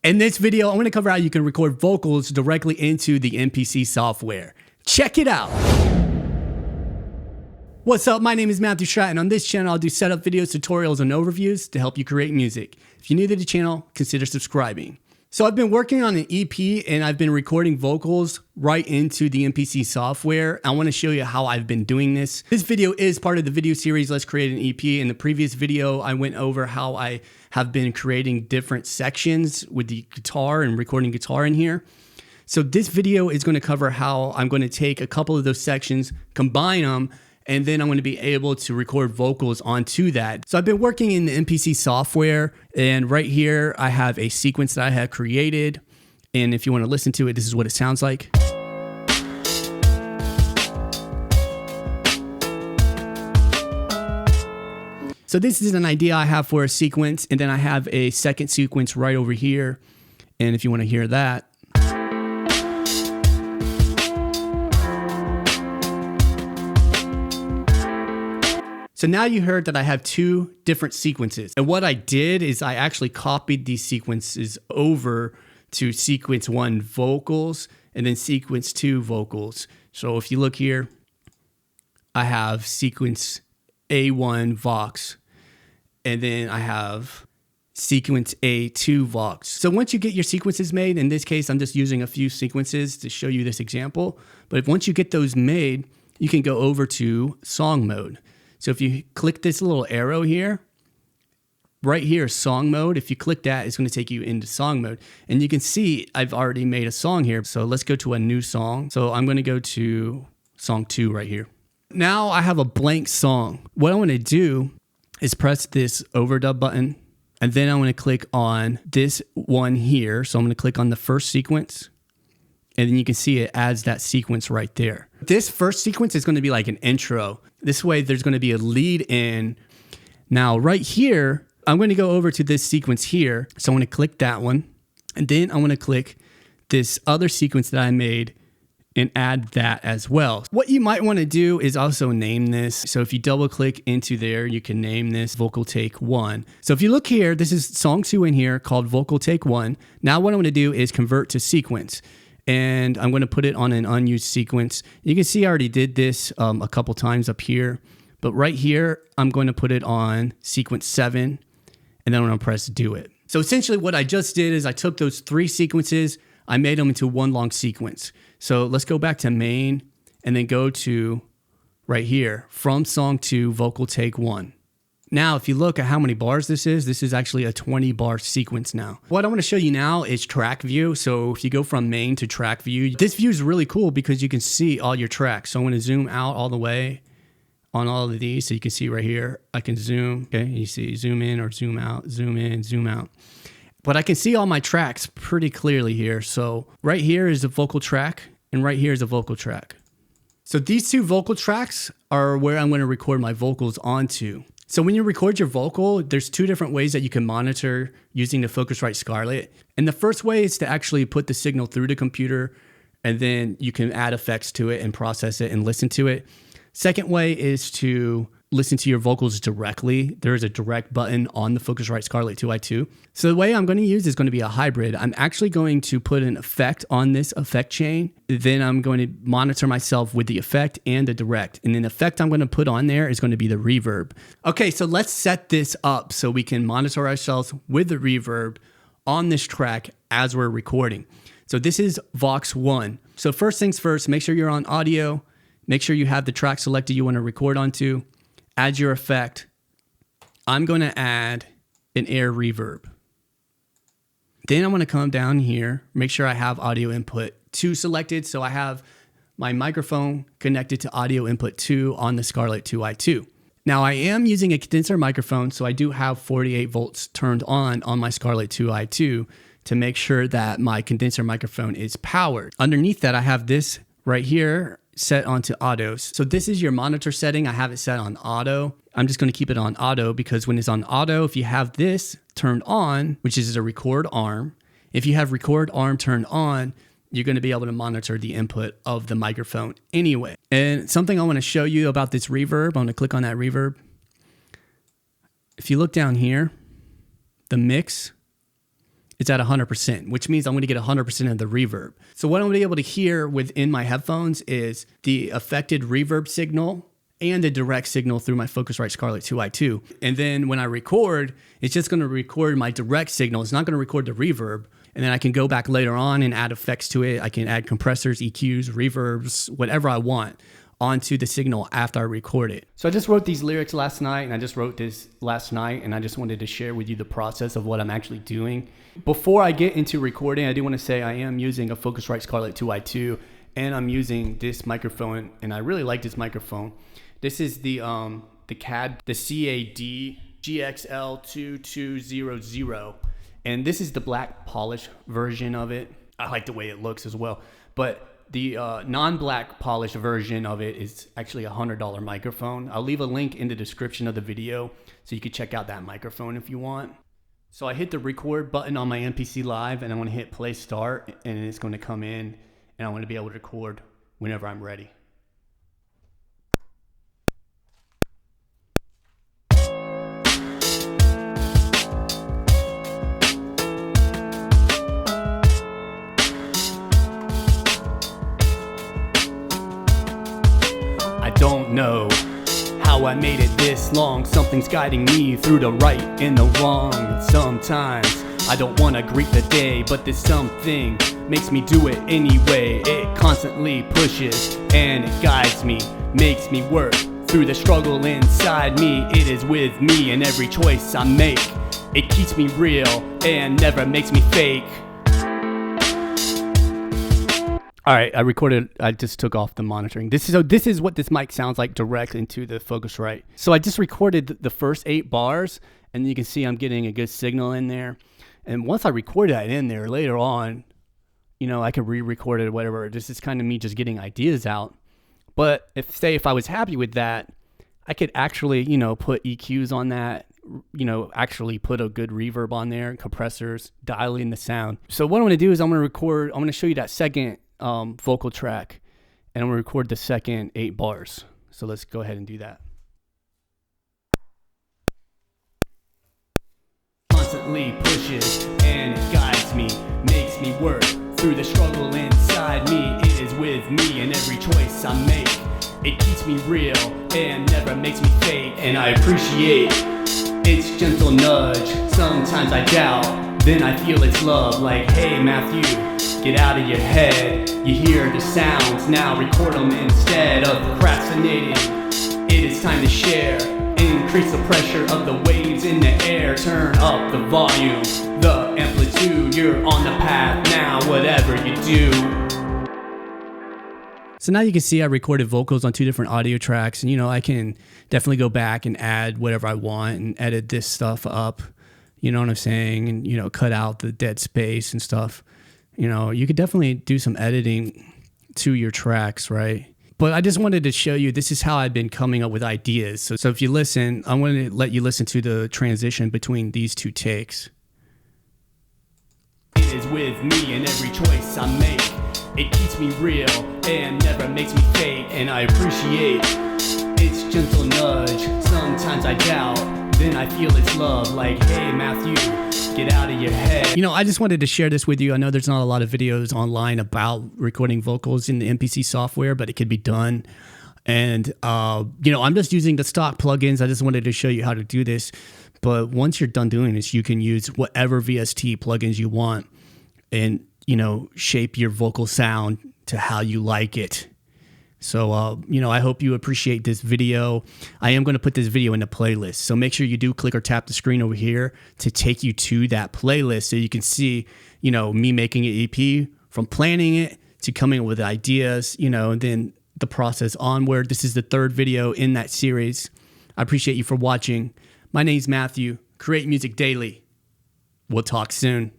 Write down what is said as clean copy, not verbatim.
In this video, I'm going to cover how you can record vocals directly into the MPC software. Check it out. What's up? My name is Matthew Stratton. On this channel, I'll do setup videos, tutorials, and overviews to help you create music. If you're new to the channel, consider subscribing. So I've been working on an EP and I've been recording vocals right into the MPC software. I want to show you how I've been doing this. This video is part of the video series, Let's Create an EP. In the previous video, I went over how I have been creating different sections with the guitar and recording guitar in here. So this video is going to cover how I'm going to take a couple of those sections, combine them, and then I'm going to be able to record vocals onto that. So I've been working in the MPC software, and right here I have a sequence that I have created. And if you want to listen to it, this is what it sounds like. So this is an idea I have for a sequence, and then I have a second sequence right over here. And if you want to hear that. So now you heard that I have two different sequences. And what I did is I actually copied these sequences over to sequence 1 vocals and then sequence 2 vocals. So if you look here, I have sequence A1 Vox, and then I have sequence A2 Vox. So once you get your sequences made, in this case, I'm just using a few sequences to show you this example. But once you get those made, you can go over to song mode. So if you click this little arrow here, right here, song mode, if you click that, it's going to take you into song mode. And you can see I've already made a song here. So let's go to a new song. So I'm going to go to song 2 right here. Now I have a blank song. What I want to do is press this overdub button. And then I'm going to click on this one here. So I'm going to click on the first sequence. And then you can see it adds that sequence right there. This first sequence is going to be like an intro. This way there's going to be a lead in. Now right here, I'm going to go over to this sequence here. So I'm going to click that one. And then I'm going to click this other sequence that I made and add that as well. What you might want to do is also name this. So if you double click into there, you can name this vocal take 1. So if you look here, this is song 2 in here called vocal take 1. Now what I'm going to do is convert to sequence. And I'm going to put it on an unused sequence. You can see I already did this a couple times up here. But right here, I'm going to put it on sequence 7. And then I'm going to press do it. So essentially what I just did is I took those 3 sequences. I made them into one long sequence. So let's go back to main and then go to right here. From song 2, vocal take 1. Now, if you look at how many bars this is actually a 20 bar sequence now. What I want to show you now is track view. So if you go from main to track view, this view is really cool because you can see all your tracks. So I'm going to zoom out all the way on all of these. So you can see right here, I can zoom. Okay, you see zoom in or zoom out, zoom in, zoom out. But I can see all my tracks pretty clearly here. So right here is a vocal track and right here is a vocal track. So these 2 vocal tracks are where I'm going to record my vocals onto. So when you record your vocal, there's 2 different ways that you can monitor using the Focusrite Scarlett. And the first way is to actually put the signal through the computer, and then you can add effects to it and process it and listen to it. Second way is to listen to your vocals directly. There is a direct button on the Focusrite Scarlett 2i2. So the way I'm going to use is going to be a hybrid. I'm actually going to put an effect on this effect chain. Then I'm going to monitor myself with the effect and the direct. And then the effect I'm going to put on there is going to be the reverb. Okay, so let's set this up so we can monitor ourselves with the reverb on this track as we're recording. So this is Vox 1. So first things first, make sure you're on audio. Make sure you have the track selected you want to record onto. Add your effect. I'm going to add an air reverb. Then I'm going to come down here, make sure I have audio input 2 selected. So I have my microphone connected to audio input 2 on the Scarlett 2i2. Now I am using a condenser microphone, so I do have 48 volts turned on my Scarlett 2i2 to make sure that my condenser microphone is powered. Underneath that, I have this right here set onto autos. So this is your monitor setting. I have it set on auto. I'm just going to keep it on auto because when it's on auto, if you have this turned on, which is a record arm, if you have record arm turned on, you're going to be able to monitor the input of the microphone anyway. And something I want to show you about this reverb, I'm going to click on that reverb. If you look down here, the mix, it's at 100%, which means I'm going to get 100% of the reverb. So what I'm going to be able to hear within my headphones is the affected reverb signal and the direct signal through my Focusrite Scarlett 2i2. And then when I record, it's just going to record my direct signal. It's not going to record the reverb. And then I can go back later on and add effects to it. I can add compressors, EQs, reverbs, whatever I want onto the signal after I record it. So I just wrote these lyrics last night, and I just wrote this last night, and I just wanted to share with you the process of what I'm actually doing. Before I get into recording, I do want to say I am using a Focusrite Scarlett 2i2, and I'm using this microphone, and I really like this microphone. This is the CAD GXL2200, and this is the black polish version of it. I like the way it looks as well, but the non-black polished version of it is actually a $100 microphone. I'll leave a link in the description of the video so you can check out that microphone if you want. So I hit the record button on my MPC Live, and I'm going to hit play start, and it's going to come in, and I'm going to be able to record whenever I'm ready. I don't know how I made it this long. Something's guiding me through the right and the wrong. Sometimes I don't want to greet the day, but this something makes me do it anyway. It constantly pushes and it guides me, makes me work through the struggle inside me. It is with me in every choice I make. It keeps me real and never makes me fake. All right, I just took off the monitoring. This is what this mic sounds like direct into the Focusrite. So I just recorded the first 8 bars, and you can see I'm getting a good signal in there. And once I record that in there later on, I can re-record it or whatever. This is kind of me just getting ideas out. But if I was happy with that, I could actually, put EQs on that, actually put a good reverb on there, compressors, dial in the sound. So what I'm going to do is I'm going to show you that second vocal track, and I'm gonna record the second 8 bars. So let's go ahead and do that. Constantly pushes and it guides me, makes me work through the struggle inside me. It is with me in every choice I make. It keeps me real and never makes me fake. And I appreciate its gentle nudge. Sometimes I doubt, then I feel its love. Like, hey Matthew, get out of your head. You hear the sounds, now record them instead of procrastinating. It is time to share. Increase the pressure of the waves in the air. Turn up the volume, the amplitude. You're on the path now, whatever you do. So now you can see I recorded vocals on 2 different audio tracks, and I can definitely go back and add whatever I want and edit this stuff up. You know what I'm saying? And cut out the dead space and stuff. You could definitely do some editing to your tracks, right? But I just wanted to show you, this is how I've been coming up with ideas. So if you listen, I want to let you listen to the transition between these 2 takes. It is with me in every choice I make. It keeps me real and never makes me fake. And I appreciate its gentle nudge. Sometimes I doubt, then I feel its love. Like, hey Matthew, get out of your head. I just wanted to share this with you. I know there's not a lot of videos online about recording vocals in the MPC software, but it could be done. And, I'm just using the stock plugins. I just wanted to show you how to do this. But once you're done doing this, you can use whatever VST plugins you want and, shape your vocal sound to how you like it. So, I hope you appreciate this video. I am going to put this video in the playlist. So make sure you do click or tap the screen over here to take you to that playlist so you can see, me making an EP from planning it to coming up with ideas, and then the process onward. This is the 3rd video in that series. I appreciate you for watching. My name's Matthew. Create Music Daily. We'll talk soon.